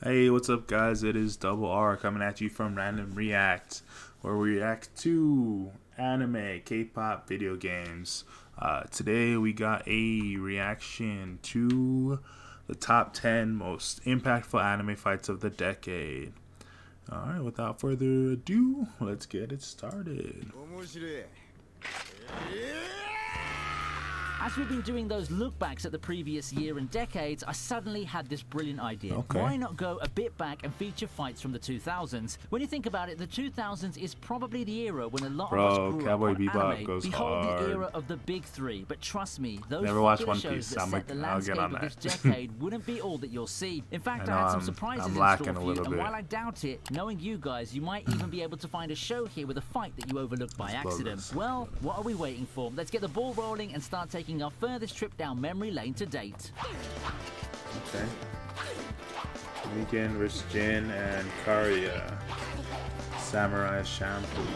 Hey, what's up, guys? It is Double R coming at you from Random React, where we react to anime, K-pop, video games. Today we got a reaction to the top 10 most impactful anime fights of the decade. Alright, without further ado, let's get it started. As we've been doing those look-backs at the previous year and decades, I suddenly had this brilliant idea. Okay. Why not go a bit back and feature fights from the 2000s? When you think about it, the 2000s is probably the era when a lot of us grew Cowboy up on Bebop anime. goes Behold hard. the era of the big three. But trust me, those Never watched popular One shows Piece. that set the I'll landscape get on of this that. decade wouldn't be all that you'll see. In fact, I know had some I'm surprises in lacking store a for you, little and bit. while I doubt it, knowing you guys, you might even be able to find a show here with a fight that you overlooked by Let's blow accident. this. Well, what are we waiting for? Let's get the ball rolling and start taking our furthest trip down memory lane to date. Okay. Mugen vs. Jin and Karia. Samurai Champloo.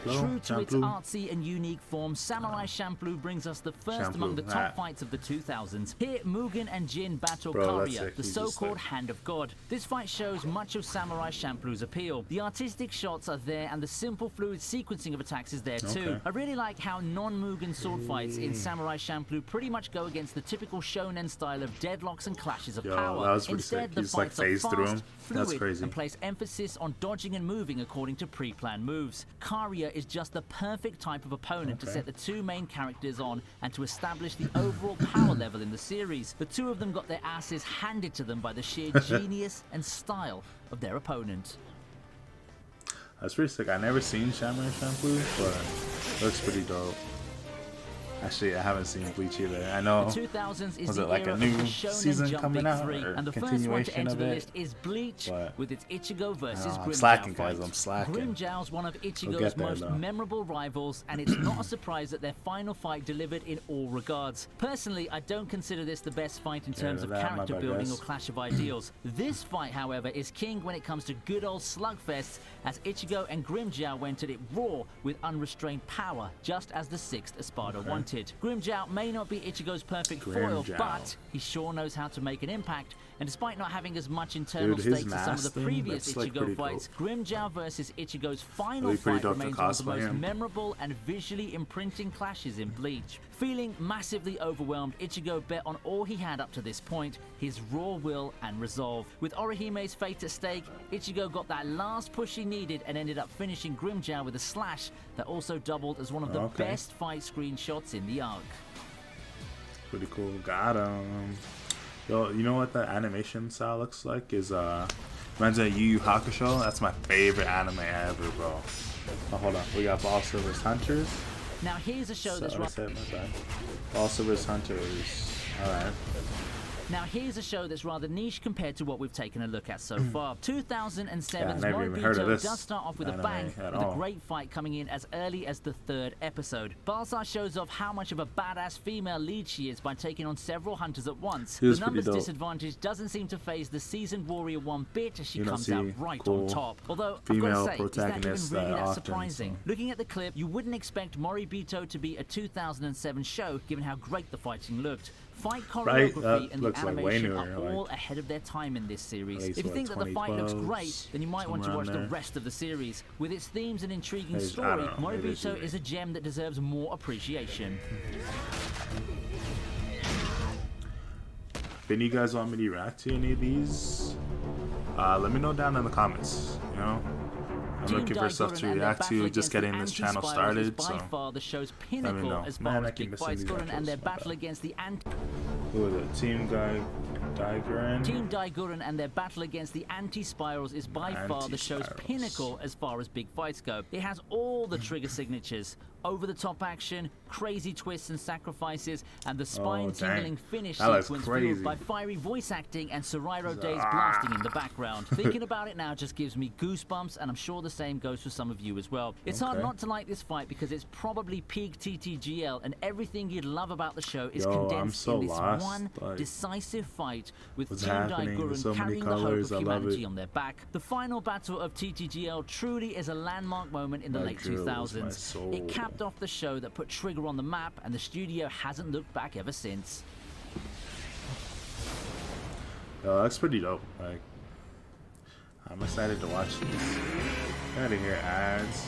True to its Champloo? artsy and unique form, Samurai Champloo brings us the first among the Champloo, top ah. fights of the 2000s. Here, Mugen and Jin battle Bro, that's Karia, sick. the He's just so-called like- Hand of God. This fight shows much of Samurai Champloo's appeal. The artistic shots are there, and the simple, fluid sequencing of attacks is there too. Okay. I really like how non-Mugen sword fights in Samurai Champloo pretty much go against the typical shonen style of deadlocks and clashes of Yo, power. that was pretty Instead, sick. the He's, like, fights are phased through fast, him. fluid, That's crazy. and place emphasis on dodging and moving according to pre-planned moves. Karia is just the perfect type of opponent to Okay. set the two main characters on and to establish the overall power level in the series. The two of them got their asses handed to them by the sheer genius and style of their opponent. That's pretty sick. I never seen Samurai Champloo, but it looks pretty dope. Actually, I haven't seen Bleach either. I know. The 2000s is Was the it like era a of new the Shonen season Jump coming Big out, Three, or and the first one to continuation enter of the it? list is Bleach But- with its Ichigo versus I'm Grimmjow slacking, fight. guys. I'm slacking. Grimmjow's one of Ichigo's get there, most though. memorable rivals, and it's not a surprise that their final fight delivered in all regards. Personally, I don't consider this the best fight in terms of that, my character bad, building guys. or clash of ideals. This fight, however, is king when it comes to good old slugfests, as Ichigo and Grimmjow went at it raw with unrestrained power, just as the 6th Espada Okay. wanted. Grimmjow may not be Ichigo's perfect foil, Grimmjow. but he sure knows how to make an impact, and despite not having as much internal Dude, his stakes as some of the mask thing, previous that's, like, Ichigo pretty fights, dope. Grimmjow versus Ichigo's final Really pretty fight dope to remains one of the cosplay most him. memorable and visually imprinting clashes in Bleach. Feeling massively overwhelmed, Ichigo bet on all he had up to this point, his raw will and resolve. With Orihime's fate at stake, Ichigo got that last push he needed and ended up finishing Grimmjow with a slash that also doubled as one of the Okay. best fight screenshots in the arc. Pretty cool. Got him. Yo, you know what that animation style looks like? Is reminds me of Yu Yu Hakusho. That's my favorite anime ever, bro. Oh, hold on. We got Ball Silver's Hunters. Now here's a show that's I said my bad. Ball Silver's Hunters. All right. Now here's a show that's rather niche compared to what we've taken a look at so far. 2007's Yeah, I never even heard of Moribito this does start off with a anime bang, with at a all. great fight coming in as early as the 3rd episode. Balsar shows off how much of a badass female lead she is by taking on several hunters at once. He was The pretty numbers dope. disadvantage doesn't seem to phase the seasoned warrior one bit as she You don't comes out see right cool on top. Although, female I've got to say, is that even protagonists really that that often, surprising? so. Looking at the clip, you wouldn't expect Moribito to be a 2007 show, given how great the fighting looked. Fight Right, choreography that and the looks like way animation newer, are all like, ahead of their time in this series. at least, If you what, think that the fight looks 2012s, great, then you might want to somewhere watch around the there. rest of the series. With its themes and intriguing I story, don't know, maybe it's Moribito just is me. a gem that deserves more appreciation. If any of you guys want me to react to any of these, let me know down in the comments. You know, I'm Team looking for stuff Daiguren to and their react battle to. against Just the getting this channel Anti-Spirals is started. by So, far the show's me pinnacle know. as Man, far I as keep big missing fights these go, and their intros. battle against the who is it? Team Guy Daiguren. Team Daiguren and their battle against the Anti-Spirals is by far the show's Anti-Spirals. pinnacle as far as big fights go. It has all the trigger signatures, over-the-top action, crazy twists and sacrifices, and the spine-tingling finish That looks sequence crazy. fueled by fiery voice acting and Serairo Days blasting in the background. Thinking about it now just gives me goosebumps, and I'm sure the same goes for some of you as well. It's hard Okay. not to like this fight because it's probably peak TTGL, and everything you'd love about the show is Yo, I'm condensed so in this lost, one like, decisive fight with what's Team happening? There's Daiguren so many carrying the hope colors, of I love humanity it. on their back. The final battle of TTGL truly is a landmark moment in the That late drills my 2000s. soul. It capped off the show that put Trigger on the map, and the studio hasn't looked back ever since. Yo, that's pretty dope. Like, I'm excited to watch this. Gotta hear ads.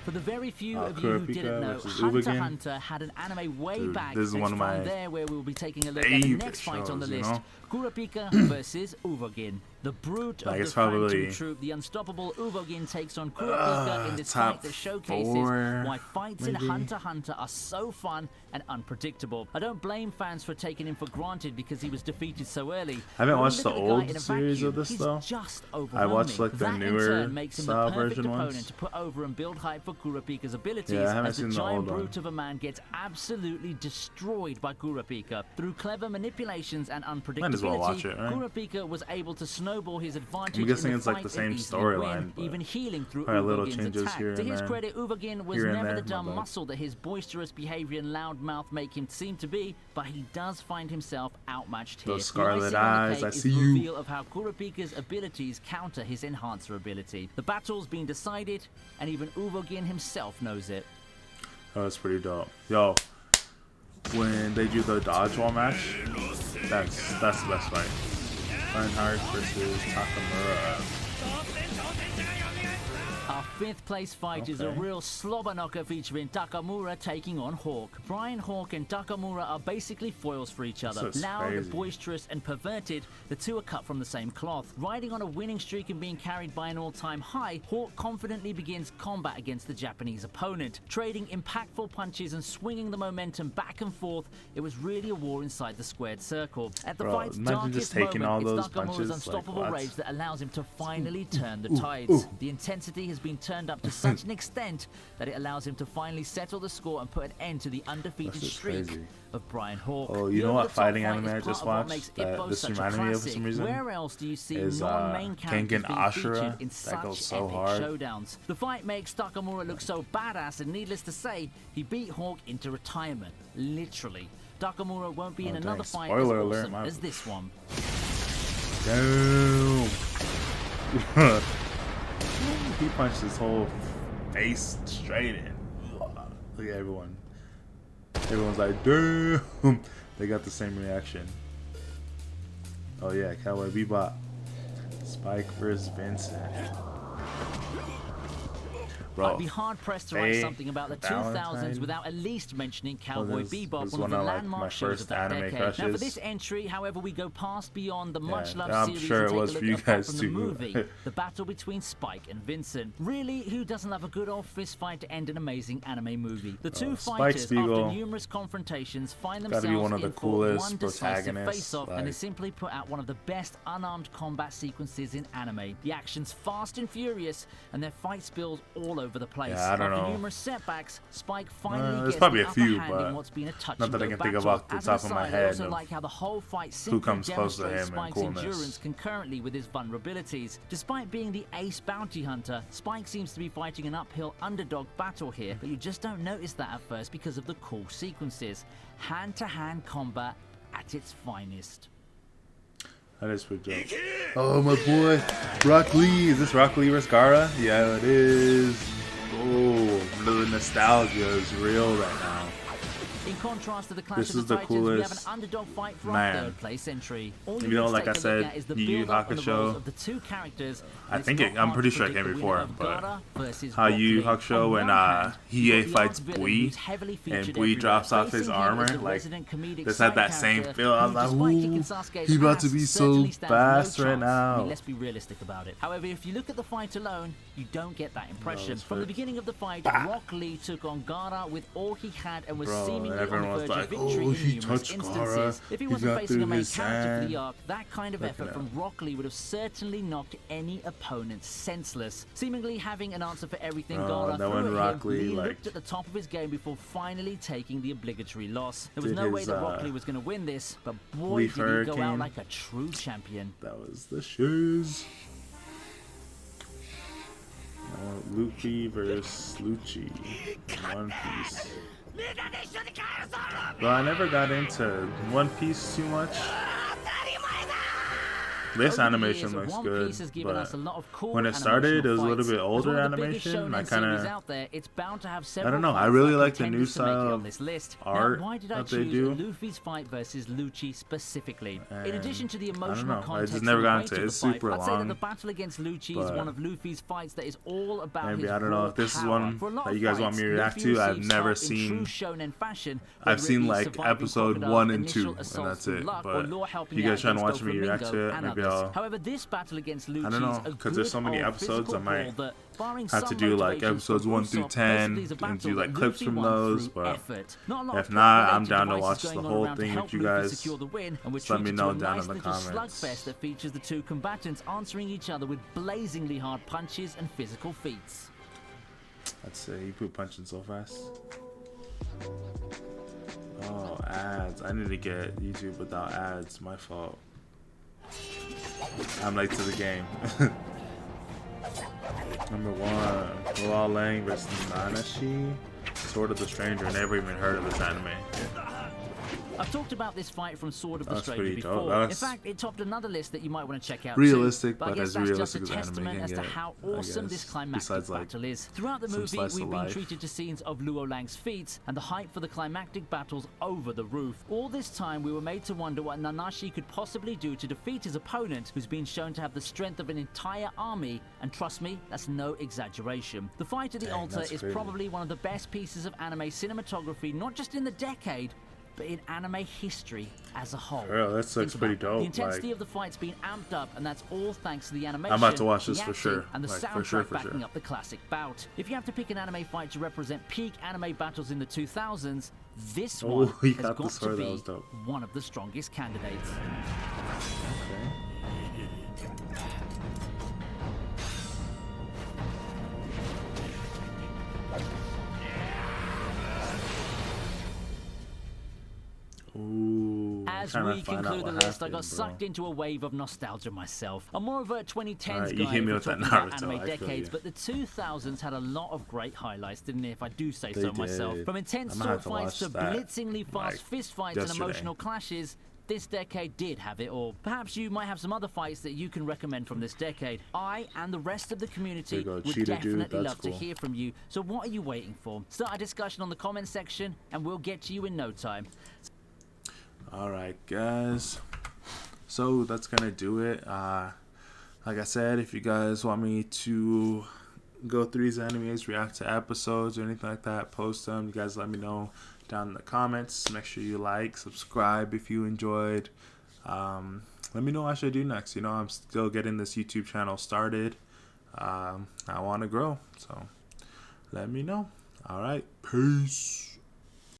For the very few of you who didn't know, versus Hunter x Uvogin. Hunter had an anime way Dude, back. this is one of my from there where we will be taking a look at the favorite next fight on the shows, you list. know? Kurapika versus Uvogin. The brute Like, of it's the Phantom probably Troop, the unstoppable Uvogin takes on Kurapika in this top fight that showcases 4, why fights in maybe? Hunter x Hunter are so fun and unpredictable. I don't blame fans for taking him for granted because he was defeated so early. I haven't But when watched you the look at guy old in a series vacuum, of this, he's though. just I watched, like, the that in newer turn makes him the style perfect version opponent ones. to put over and build hype for Kurapika's abilities. Yeah, I haven't as the seen the giant old one. brute of a man gets absolutely destroyed by Kurapika. Through clever manipulations and unpredictability, Might as well watch it, right? Kurapika was able to snowball his advantage. I'm guessing in the it's like fight the same and easily storyline, win, but even healing through probably little Uvogin's changes attack. here To and his there. credit, Uvogin was Here and never there, the dumb my bad. muscle that his boisterous behavior and loud mouth make him seem to be, but he does find himself outmatched here. Those scarlet The icing on the eyes, cake I is see the you. reveal of how Kurapika's abilities counter his enhancer ability. The battle's been decided, and even Uvogin himself knows it. Oh, that's pretty dope. Yo, when they do the dodgeball match, that's the best fight. Reinhardt versus Takamura. Our fifth place fight is a Okay. real slobber knocker featuring Takamura taking on Hawk. Brian Hawk and Takamura are basically foils for each other. This is Loud, crazy. boisterous, and perverted, the two are cut from the same cloth. Riding on a winning streak and being carried by an all-time high, Hawk confidently begins combat against the Japanese opponent. Trading impactful punches and swinging the momentum back and forth, it was really a war inside the squared circle. At the Bro, fight's imagine darkest just taking moment, all it's those Takamura's punches, like, unstoppable what? rage that allows him to finally turn the tides. The intensity has been turned up to such an extent that it allows him to finally settle the score and put an end to the undefeated That's just streak crazy. of Brian Hawk. Oh, you The know what over-the-top fighting fight anime is I part just of what watched makes that Ippo this such a reminded me of for classic. some reason Where else do you see is, non-main characters Kengan being Ashura. featured in That such goes so epic hard. showdowns? The fight makes Takamura look so badass, and needless to say, he beat Hawk into retirement. Literally. Takamura won't be in Oh, another dang. fight Spoiler as alert, awesome my- as this one. Damn. He punched his whole face straight in. Look at everyone. Everyone's like, damn. They got the same reaction. Oh yeah, Cowboy Bebop. Spike versus Vincent. Bro, I'd be hard pressed to write Faye something about the Valentine. 2000s without at least mentioning Cowboy this Bebop, was one of one the of, like, landmark my shows first of that anime decade. Now, for crushes. this entry, however, we go past beyond the much-loved I'm series sure and it take was a for look you at apart guys from the too. movie, the battle between Spike and Vincent. Really, who doesn't love a good old fist fight to end an amazing anime movie? The two Spike fighters, Spiegel, after numerous confrontations, find gotta themselves be one of the in for coolest one decisive protagonists, face-off, and they like- simply put out one of the best unarmed combat sequences in anime. The action's fast and furious, and their fights build all over the place. Yeah, I don't After know. numerous setbacks, Spike finally there's gets probably the a upper few, hand but in what's been a touch not that I and can go think battle. about the As an top of my aside, I head also of like how the whole fight simply comes close to demonstrates him and Spike's coolness. endurance concurrently with his vulnerabilities. Despite being the ace bounty hunter, Spike seems to be fighting an uphill underdog battle here, but you just don't notice that at first because of the cool sequences. Hand-to-hand combat at its finest. That is pretty dope. Oh, my boy. Rock Lee. Is this Rock Lee versus Gaara? Yeah, it is. Oh, the nostalgia is real right now. In contrast to the Clash This of is the the Titans, we have an coolest underdog fight for our man. third place entry. All You need know, to like take I a look said, at is the Yu Yu build-up and the Hakusho. roles of the two characters. I and think it's not I'm hard pretty to sure it predict came the before, winner of but Gaara versus how Rock Yu Yu Lee. Hakusho On when one hand, Hiei you've got the fights arch-villain Bui, who's heavily and featured Bui everywhere. drops off his Facing him armor, is the like, resident comedic this had side that same character feel. I was who, like, despite ooh, kicking Sasuke's he about to ass, be so certainly stands no fast right chance. now. I mean, let's be realistic about it. However, if you look at the fight alone, you don't get that impression. it's From the first. beginning of the fight, Rock Lee took on Gaara with all he had and was Bro, seemingly and on the everyone was verge like, of victory oh, in he numerous touched instances. Gaara. If he He wasn't got facing a through main his character for sand. the arc, that kind of Look effort at from Rock Lee would have certainly knocked any opponent senseless. Seemingly having an answer for everything, Bro, Gaara that threw when at Rock him. Lee, Lee like, looked at the top of his game before finally taking the obligatory loss. There was did no way his, that Rock Lee was going to win this, but boy, Leaf did he go out Hurricane. like a true champion. That was the shoes. Luffy versus Lucci. One Piece. Bro, I never got into One Piece too much. This Over the animation years, looks One good, Piece has given but us a lot of cool when it started, it was a little bit older animation. I kind of, out there, it's bound to have I don't know. I really like the new style on this list. art now, why did I that they choose do. Luffy's fight versus Lucci specifically? And In addition to the I don't emotional know. I context, just never and got weight into of it. the It's fight, super I'd say that long. the battle against Lucci is But one of Luffy's fights that is all about maybe his I don't know raw if this is power. one For a lot that of you guys want me to fights, react Luffy to. I've receives never help in true seen. shonen fashion, I've whether it seen be like surviving episode Crocodile's 1 and initial 2, and assaults that's with it. luck, or But Law if helping you guys out trying to against watch me react to it, and maybe others. I'll. However, this battle against Lucci I don't know, is a because there's so good many old episodes. I physical might brawl that, barring have to some do like motivations episodes from 1 through Usopp, 10 basically is a and do battle like that clips Luffy from won those. through But effort. Not a lot if of not, I'm plot-related down to devices watch going the on whole around to thing help with you Luffy guys. secure the win, and we're Just let me treated to know a down nice in the little comments. slugfest that features the two combatants answering each other with blazingly hard punches and physical feats. Let's see. You put punching so fast. Oh, ads. I need to get YouTube without ads. My fault. I'm late to the game. Number 1. Luo Lang vs. Nanashi. Sword of the Stranger. Never even heard of this anime. I've talked about this fight from Sword of the That's Stranger pretty dope. before. That's In fact, it topped another list that you might want to check out realistic, too. But I but guess as that's realistic just a as anime testament can as to get, how I awesome guess. this climactic Besides, like, battle is. Throughout the some movie, slice we've of been life. treated to scenes of Luo Lang's feats and the hype for the climactic battles over the roof. All this time, we were made to wonder what Nanashi could possibly do to defeat his opponent, who's been shown to have the strength of an entire army, and trust me, that's no exaggeration. The fight at the Dang, altar that's is crazy. probably one of the best pieces of anime cinematography, not just in the decade, but in anime history as a whole. Bro, that looks Think pretty about it. dope, The intensity like- of the fight's been amped up, and that's all thanks to the animation. I'm about to watch this the for acting, sure. and the Like, soundtrack for sure. backing up the classic bout. If you have to pick an anime fight to represent peak anime battles in the 2000s, this Oh, one he has got the got to sword, that be was dope. one of the strongest candidates. Okay. Ooh, As trying to we find out conclude the what list, I got happened, sucked bro. into a wave of nostalgia myself. I'm more of a 2010s Alright, guy you hit me if we're with that talking about Naruto, anime I feel decades, you. but the 2000s had a lot of great highlights, didn't it, if I do say They so myself. did. From intense I'm gonna have sword to fights to watch that, blitzingly fast like, fist fights and yesterday. emotional clashes, this decade did have it all. Perhaps you might have some other fights that you can recommend from this decade. I and the rest of the community There you go, would Cheetah Dude, definitely that's love to cool. hear from you. So what are you waiting for? Start a discussion on the comment section and we'll get to you in no time. Alright, guys. So that's gonna do it. Like I said, if you guys want me to go through these animes, react to episodes or anything like that, post them. You guys let me know down in the comments. Make sure you like, subscribe if you enjoyed. Let me know what I should do next. You know, I'm still getting this YouTube channel started. I want to grow, so let me know. Alright, peace.